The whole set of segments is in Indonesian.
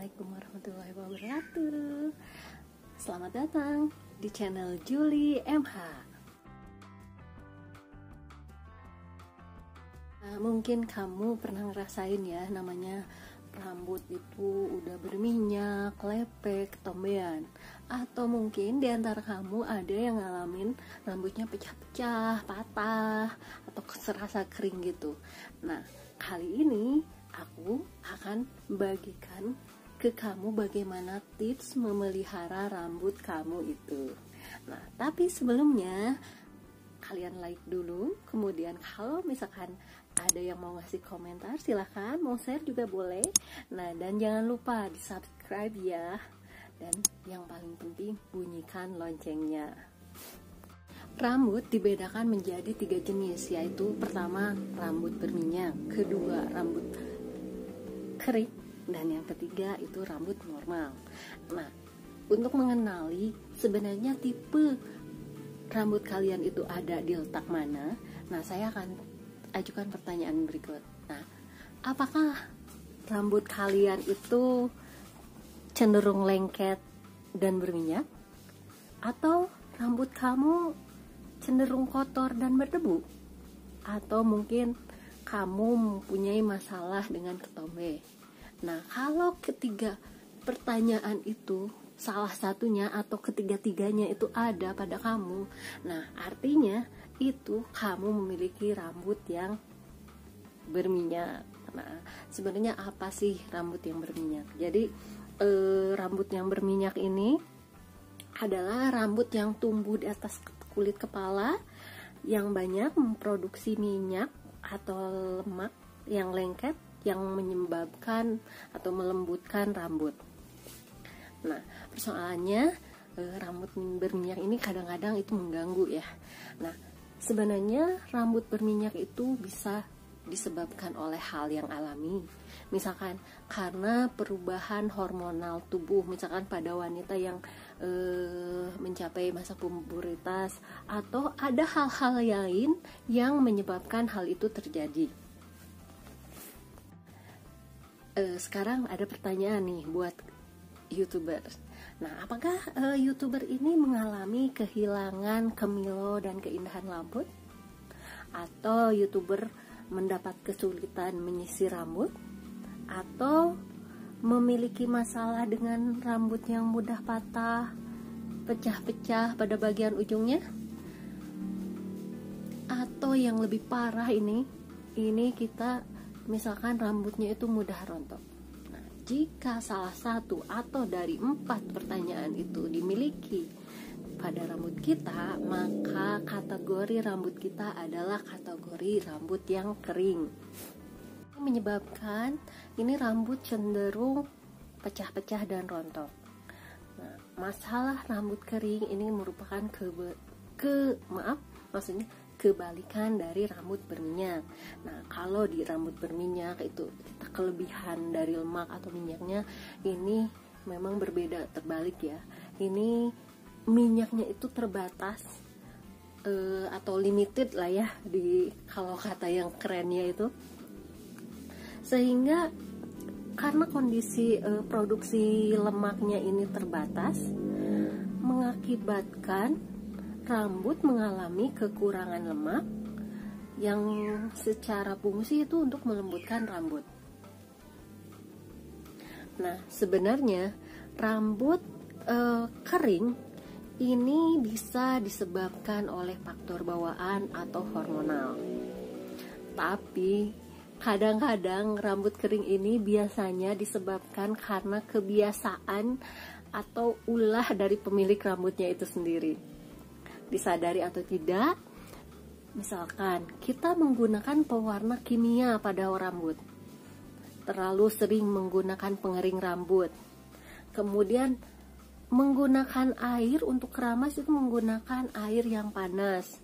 Assalamualaikum warahmatullahi wabarakatuh. Selamat datang di channel Julie MH. Mungkin kamu pernah ngerasain ya, namanya rambut itu udah berminyak, lepek, ketombean. Atau mungkin di antara kamu ada yang ngalamin rambutnya pecah-pecah, patah, atau serasa kering gitu. Nah, kali ini aku akan bagikan ke kamu bagaimana tips memelihara rambut kamu itu. Nah, tapi sebelumnya kalian like dulu, kemudian kalau misalkan ada yang mau ngasih komentar silahkan, mau share juga boleh. Nah, dan jangan lupa di subscribe ya, dan yang paling penting bunyikan loncengnya. Rambut dibedakan menjadi 3 jenis, yaitu pertama rambut berminyak, kedua rambut kering, dan yang ketiga itu rambut normal. Nah, untuk mengenali sebenarnya tipe rambut kalian itu ada di letak mana, nah saya akan ajukan pertanyaan berikut. Nah, apakah rambut kalian itu cenderung lengket dan berminyak, atau rambut kamu cenderung kotor dan berdebu, atau mungkin kamu mempunyai masalah dengan ketombe? Nah, kalau ketiga pertanyaan itu salah satunya atau ketiga-tiganya itu ada pada kamu, nah artinya itu kamu memiliki rambut yang berminyak. Nah, sebenarnya apa sih rambut yang berminyak? Jadi rambut yang berminyak ini adalah rambut yang tumbuh di atas kulit kepala yang banyak memproduksi minyak atau lemak yang lengket yang menyebabkan atau melembutkan rambut. Nah, persoalannya rambut berminyak ini kadang-kadang itu mengganggu ya. Nah, sebenarnya rambut berminyak itu bisa disebabkan oleh hal yang alami, misalkan karena perubahan hormonal tubuh, misalkan pada wanita yang mencapai masa pubertas, atau ada hal-hal lain yang menyebabkan hal itu terjadi. Sekarang ada pertanyaan nih buat YouTuber. Nah, apakah YouTuber ini mengalami kehilangan kemilo dan keindahan rambut? Atau YouTuber mendapat kesulitan menyisir rambut? Atau memiliki masalah dengan rambut yang mudah patah, pecah-pecah pada bagian ujungnya? Atau yang lebih parah ini kita misalkan rambutnya itu mudah rontok. Nah, jika salah satu atau dari 4 pertanyaan itu dimiliki pada rambut kita, maka kategori rambut kita adalah kategori rambut yang kering. Menyebabkan ini rambut cenderung pecah-pecah dan rontok. Nah, masalah rambut kering ini merupakan kebalikan dari rambut berminyak. Nah, kalau di rambut berminyak itu kita kelebihan dari lemak atau minyaknya ini memang berbeda, terbalik ya. Ini minyaknya itu terbatas atau limited lah ya, di kalau kata yang kerennya itu. Sehingga karena kondisi produksi lemaknya ini terbatas, mengakibatkan rambut mengalami kekurangan lemak yang secara fungsi itu untuk melembutkan rambut. Nah, sebenarnya rambut kering ini bisa disebabkan oleh faktor bawaan atau hormonal. Tapi kadang-kadang rambut kering ini biasanya disebabkan karena kebiasaan atau ulah dari pemilik rambutnya itu sendiri. Disadari atau tidak, misalkan kita menggunakan pewarna kimia pada rambut, terlalu sering menggunakan pengering rambut, kemudian menggunakan air untuk keramas itu menggunakan air yang panas,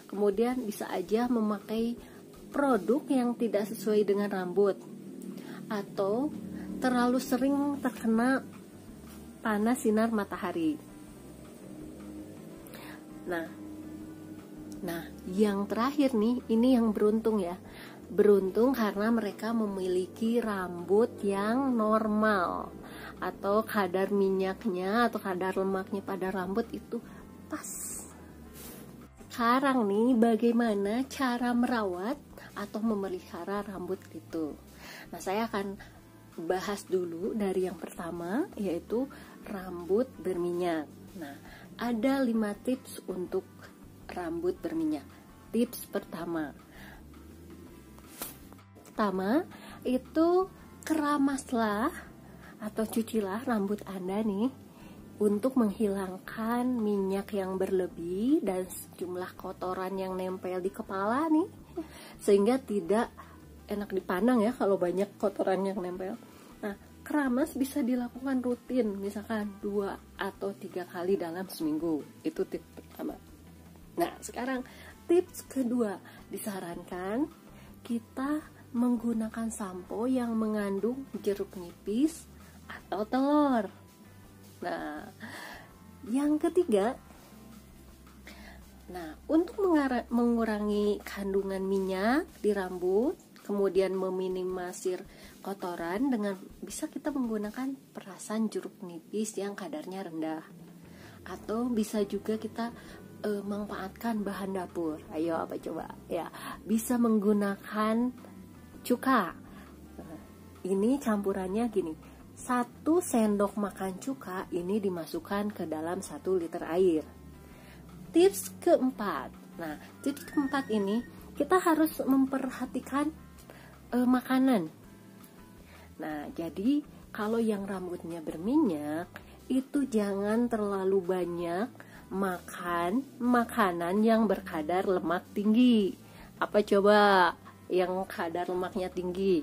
kemudian bisa aja memakai produk yang tidak sesuai dengan rambut, atau terlalu sering terkena panas sinar matahari. Nah, yang terakhir nih, ini yang beruntung ya. beruntung karena mereka memiliki rambut yang normal, atau kadar minyaknya atau kadar lemaknya pada rambut itu pas. Sekarang nih, bagaimana cara merawat atau memelihara rambut itu? Nah, saya akan bahas dulu dari yang pertama, yaitu rambut berminyak. Nah, ada 5 tips untuk rambut berminyak. Tips pertama itu keramaslah atau cucilah rambut Anda nih untuk menghilangkan minyak yang berlebih dan sejumlah kotoran yang nempel di kepala nih, sehingga tidak enak dipandang ya kalau banyak kotoran yang nempel. Nah, keramas bisa dilakukan rutin, misalkan 2 atau 3 kali dalam seminggu. Itu tips pertama. Nah, sekarang tips kedua, disarankan kita menggunakan sampo yang mengandung jeruk nipis atau telur. Nah, yang ketiga, untuk mengurangi kandungan minyak di rambut, kemudian meminimalisir kotoran, bisa kita menggunakan perasan jeruk nipis yang kadarnya rendah, atau bisa juga kita manfaatkan bahan dapur. Ayo, apa coba ya? Bisa menggunakan cuka. Ini campurannya gini, 1 sendok makan cuka ini dimasukkan ke dalam 1 liter air. Tips keempat, tips keempat ini kita harus memperhatikan makanan. Nah, jadi kalau yang rambutnya berminyak itu jangan terlalu banyak makan makanan yang berkadar lemak tinggi. Apa coba yang kadar lemaknya tinggi?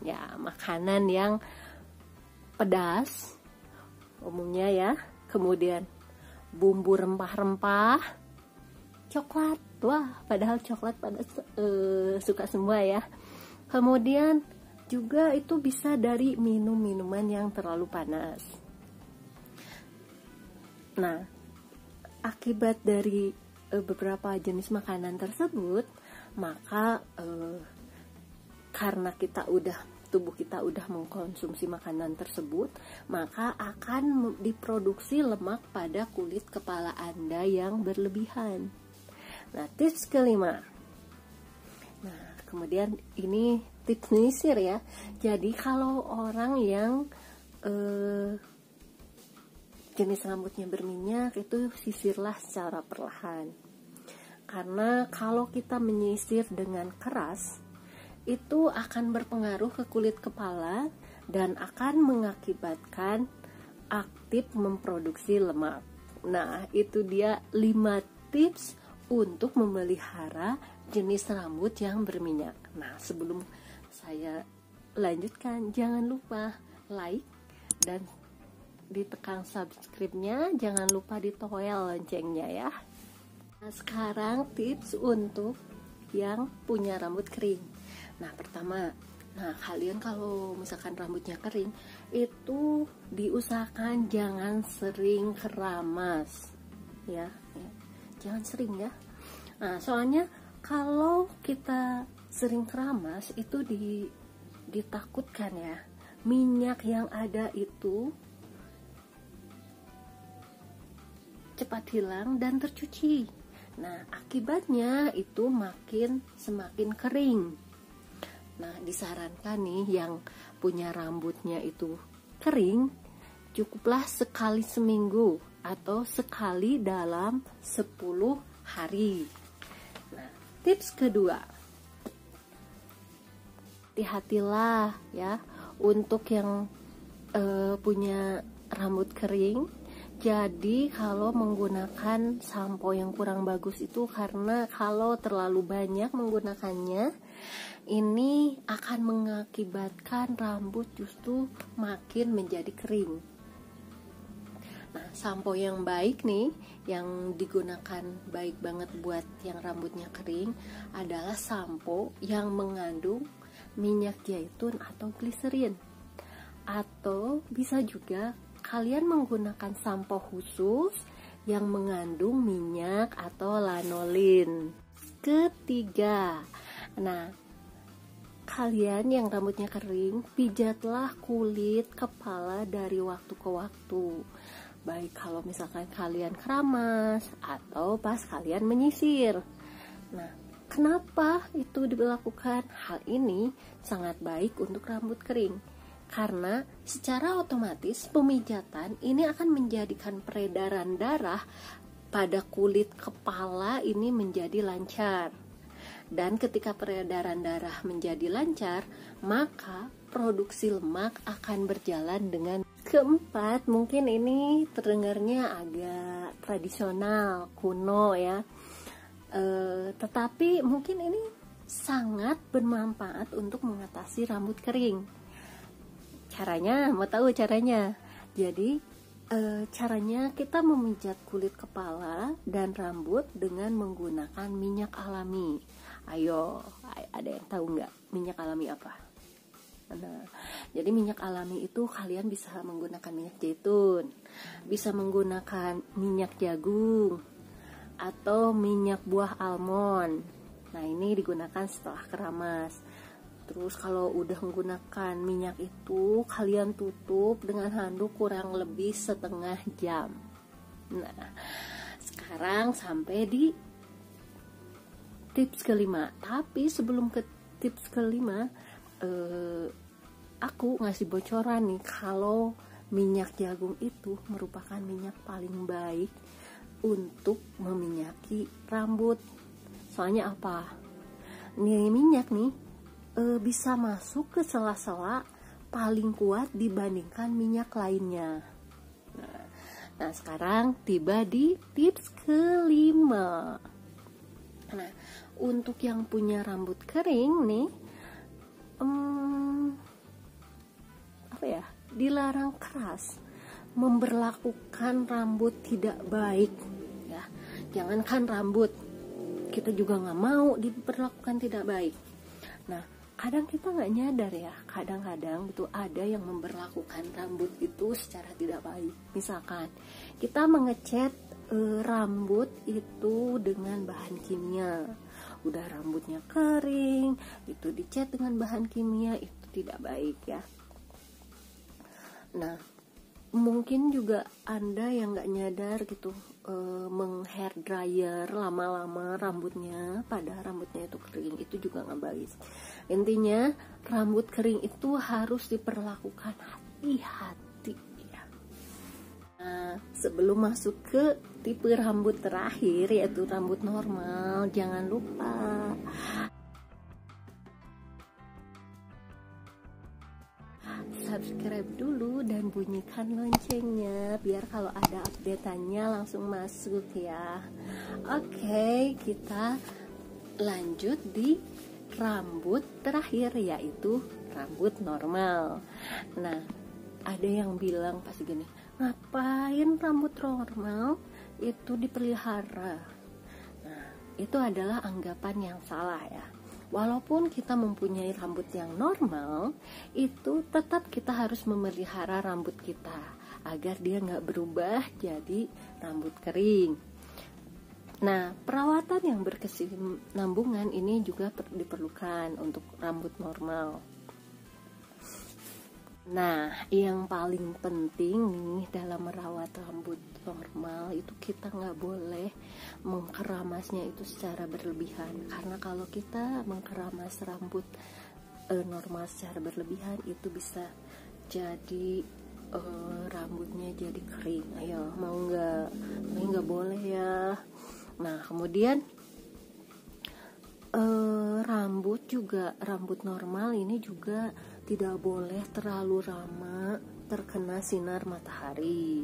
Ya, makanan yang pedas umumnya ya, kemudian bumbu rempah-rempah, coklat. Wah, padahal coklat pada suka semua ya. Kemudian juga itu bisa dari minuman yang terlalu panas. Nah, akibat dari beberapa jenis makanan tersebut, maka karena tubuh kita udah mengkonsumsi makanan tersebut, maka akan diproduksi lemak pada kulit kepala Anda yang berlebihan. Nah, tips kelima. Nah, kemudian ini tips nisir ya. Jadi kalau orang yang jenis rambutnya berminyak, itu sisirlah secara perlahan. Karena kalau kita menyisir dengan keras, itu akan berpengaruh ke kulit kepala dan akan mengakibatkan aktif memproduksi lemak. Nah, itu dia 5 tips untuk memelihara jenis rambut yang berminyak. Nah, sebelum saya lanjutkan, jangan lupa like dan ditekan subscribe-nya, jangan lupa ditoel loncengnya ya. Nah, sekarang tips untuk yang punya rambut kering. Nah, pertama, kalian kalau misalkan rambutnya kering, itu diusahakan jangan sering keramas ya. Jangan sering ya. Nah, soalnya kalau kita sering keramas itu ditakutkan ya, minyak yang ada itu cepat hilang dan tercuci. Nah, akibatnya itu semakin kering. Nah, disarankan nih yang punya rambutnya itu kering, cukuplah sekali seminggu atau sekali dalam 10 hari. Nah, tips kedua, hati-hatilah ya untuk yang punya rambut kering. Jadi kalau menggunakan sampo yang kurang bagus itu, karena kalau terlalu banyak menggunakannya, ini akan mengakibatkan rambut justru makin menjadi kering. Nah, sampo yang baik nih, yang digunakan baik banget buat yang rambutnya kering, adalah sampo yang mengandung minyak zaitun atau gliserin. Atau bisa juga kalian menggunakan sampo khusus yang mengandung minyak atau lanolin. Ketiga, nah kalian yang rambutnya kering, pijatlah kulit kepala dari waktu ke waktu. Baik kalau misalkan kalian keramas atau pas kalian menyisir. Nah, kenapa itu dilakukan? Hal ini sangat baik untuk rambut kering. Karena secara otomatis pemijatan ini akan menjadikan peredaran darah pada kulit kepala ini menjadi lancar. Dan ketika peredaran darah menjadi lancar, maka produksi lemak akan berjalan dengan keempat. Mungkin ini terdengarnya agak tradisional, kuno ya. Tetapi mungkin ini sangat bermanfaat untuk mengatasi rambut kering. Caranya, mau tahu caranya? Jadi caranya kita memijat kulit kepala dan rambut dengan menggunakan minyak alami. Ayo, ada yang tahu nggak minyak alami apa? Nah, jadi minyak alami itu kalian bisa menggunakan minyak zaitun, bisa menggunakan minyak jagung, atau minyak buah almond. Nah, ini digunakan setelah keramas. Terus kalau udah menggunakan minyak itu, kalian tutup dengan handuk kurang lebih setengah jam. Nah, sekarang sampai di tips kelima. Tapi sebelum ke tips kelima, aku ngasih bocoran nih, kalau minyak jagung itu merupakan minyak paling baik untuk meminyaki rambut. Soalnya apa? Nih minyak nih bisa masuk ke sela-sela paling kuat dibandingkan minyak lainnya. Nah, sekarang tiba di tips kelima. Nah, untuk yang punya rambut kering nih, apa ya? Dilarang keras memberlakukan rambut tidak baik. Ya, jangankan rambut, kita juga nggak mau diperlakukan tidak baik. Nah, kadang kita nggak nyadar ya, kadang-kadang itu ada yang memberlakukan rambut itu secara tidak baik. Misalkan kita mengecat rambut itu dengan bahan kimia, udah rambutnya kering, itu dicat dengan bahan kimia, itu tidak baik ya. Nah, mungkin juga Anda yang nggak nyadar gitu, meng-hair dryer lama-lama rambutnya, padahal rambutnya itu kering, itu juga nggak baik. Intinya rambut kering itu harus diperlakukan hati-hati ya. Nah, sebelum masuk ke tipe rambut terakhir, yaitu rambut normal, jangan lupa subscribe dulu dan bunyikan loncengnya biar kalau ada update-annya langsung masuk ya. Oke, kita lanjut di rambut terakhir, yaitu rambut normal. Nah, ada yang bilang pasti gini, ngapain rambut normal itu dipelihara? Nah, itu adalah anggapan yang salah ya. Walaupun kita mempunyai rambut yang normal, itu tetap kita harus memelihara rambut kita agar dia nggak berubah jadi rambut kering. Nah, perawatan yang berkesinambungan ini juga diperlukan untuk rambut normal. Nah, yang paling penting nih dalam merawat rambut normal itu kita nggak boleh mengkeramasnya itu secara berlebihan. Karena kalau kita mengkeramas rambut normal secara berlebihan itu bisa jadi rambutnya jadi kering. Ayo, mau nggak? Ini nggak boleh ya. Nah, kemudian rambut normal ini juga tidak boleh terlalu lama terkena sinar matahari,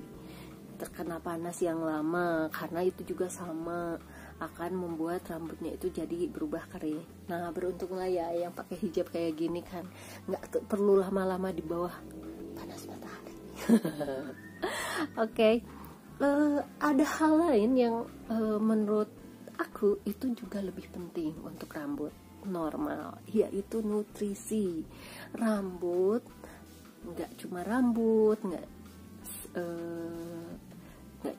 terkena panas yang lama, karena itu juga sama akan membuat rambutnya itu jadi berubah kering. Nah, beruntunglah ya yang pakai hijab kayak gini kan, nggak perlu lama-lama di bawah panas matahari. Oke. Ada hal lain yang menurut aku itu juga lebih penting untuk rambut normal, yaitu nutrisi. Rambut nggak cuma rambut, nggak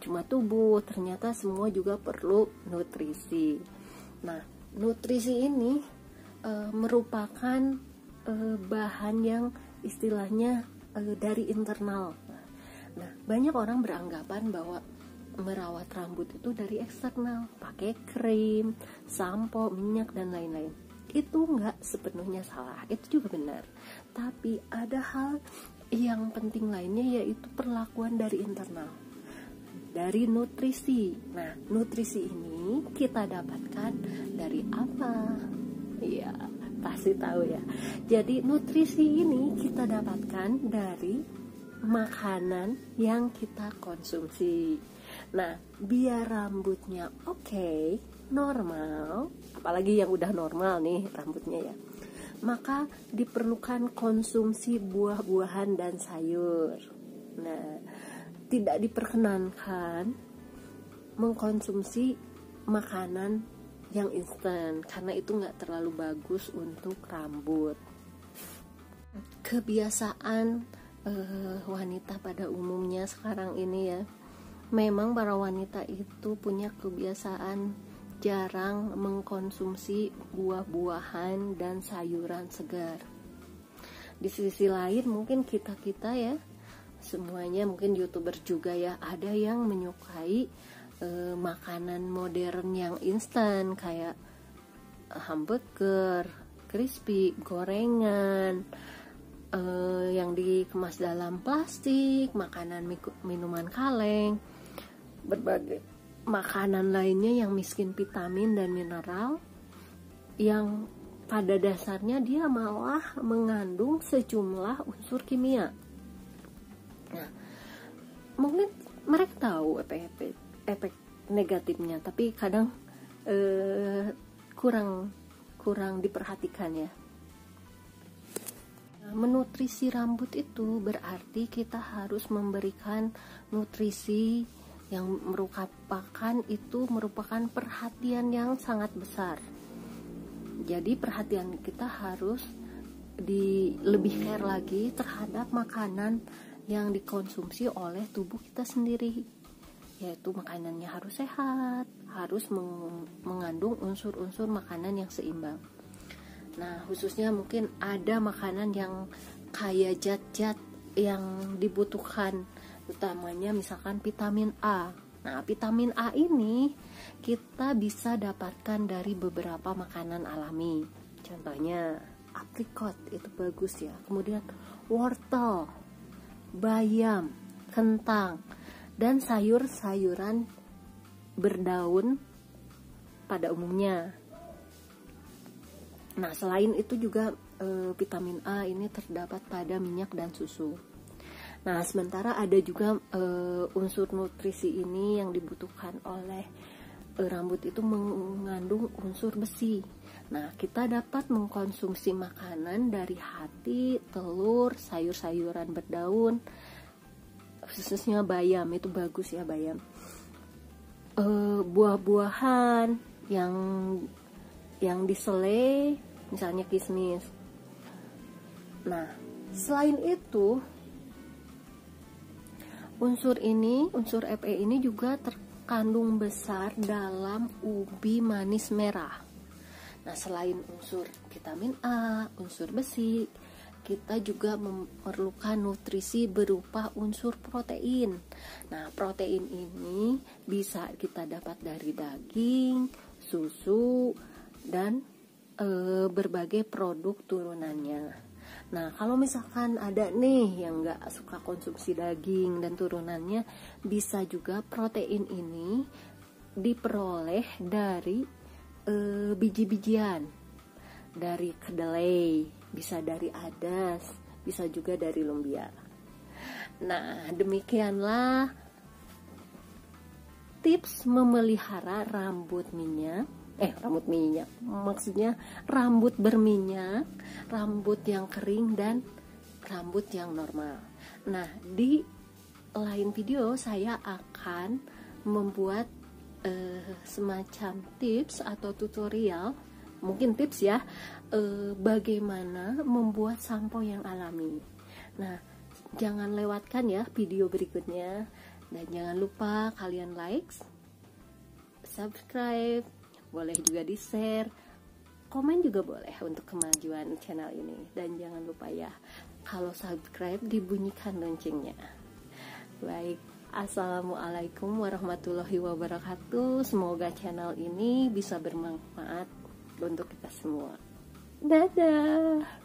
cuma tubuh, ternyata semua juga perlu nutrisi. Nah, nutrisi ini merupakan bahan yang istilahnya dari internal. Nah, banyak orang beranggapan bahwa merawat rambut itu dari eksternal, pakai krim, sampo, minyak dan lain-lain. Itu enggak sepenuhnya salah, itu juga benar. Tapi ada hal yang penting lainnya, yaitu perlakuan dari internal, dari nutrisi. Nah, nutrisi ini kita dapatkan dari apa? Iya, pasti tahu ya. Jadi nutrisi ini kita dapatkan dari makanan yang kita konsumsi. Nah, biar rambutnya oke, normal, apalagi yang udah normal nih rambutnya ya, maka diperlukan konsumsi buah-buahan dan sayur. Nah, tidak diperkenankan mengkonsumsi makanan yang instan karena itu nggak terlalu bagus untuk rambut. Kebiasaan wanita pada umumnya sekarang ini ya, memang para wanita itu punya kebiasaan jarang mengkonsumsi buah-buahan dan sayuran segar. Di sisi lain mungkin kita ya, semuanya mungkin YouTuber juga ya, ada yang menyukai makanan modern yang instan kayak hamburger, crispy, gorengan, yang dikemas dalam plastik, makanan minuman kaleng, berbagai makanan lainnya yang miskin vitamin dan mineral, yang pada dasarnya dia malah mengandung sejumlah unsur kimia. Nah, mungkin mereka tahu efek negatifnya, tapi kadang kurang diperhatikan ya. Menutrisi rambut itu berarti kita harus memberikan nutrisi yang merupakan perhatian yang sangat besar. Jadi perhatian kita harus lebih care lagi terhadap makanan yang dikonsumsi oleh tubuh kita sendiri, yaitu makanannya harus sehat, harus mengandung unsur-unsur makanan yang seimbang. Nah, khususnya mungkin ada makanan yang kaya zat-zat yang dibutuhkan, utamanya misalkan vitamin A. Nah, vitamin A ini kita bisa dapatkan dari beberapa makanan alami. Contohnya aprikot, itu bagus ya. Kemudian wortel, bayam, kentang, dan sayur-sayuran berdaun pada umumnya. Nah, selain itu juga vitamin A ini terdapat pada minyak dan susu. Nah, sementara ada juga unsur nutrisi ini yang dibutuhkan oleh rambut itu mengandung unsur besi. Nah, kita dapat mengkonsumsi makanan dari hati, telur, sayur-sayuran berdaun, khususnya bayam, itu bagus ya bayam. Buah-buahan yang disele, misalnya kismis. Nah, selain itu unsur Fe ini juga terkandung besar dalam ubi manis merah. Nah, selain unsur vitamin A, unsur besi, kita juga memerlukan nutrisi berupa unsur protein. Nah, protein ini bisa kita dapat dari daging, susu, dan berbagai produk turunannya. Nah, kalau misalkan ada nih yang nggak suka konsumsi daging dan turunannya, bisa juga protein ini diperoleh dari biji-bijian, dari kedelai, bisa dari adas, bisa juga dari lumbia. Nah, demikianlah tips memelihara rambut berminyak, rambut yang kering, dan rambut yang normal. Nah, di lain video saya akan membuat semacam tips atau tutorial, mungkin tips ya, bagaimana membuat sampo yang alami. Nah, jangan lewatkan ya video berikutnya, dan jangan lupa kalian like, subscribe, boleh juga di share, komen juga boleh untuk kemajuan channel ini. Dan jangan lupa ya, kalau subscribe dibunyikan loncengnya. Baik, assalamualaikum warahmatullahi wabarakatuh. Semoga channel ini bisa bermanfaat untuk kita semua. Dadah.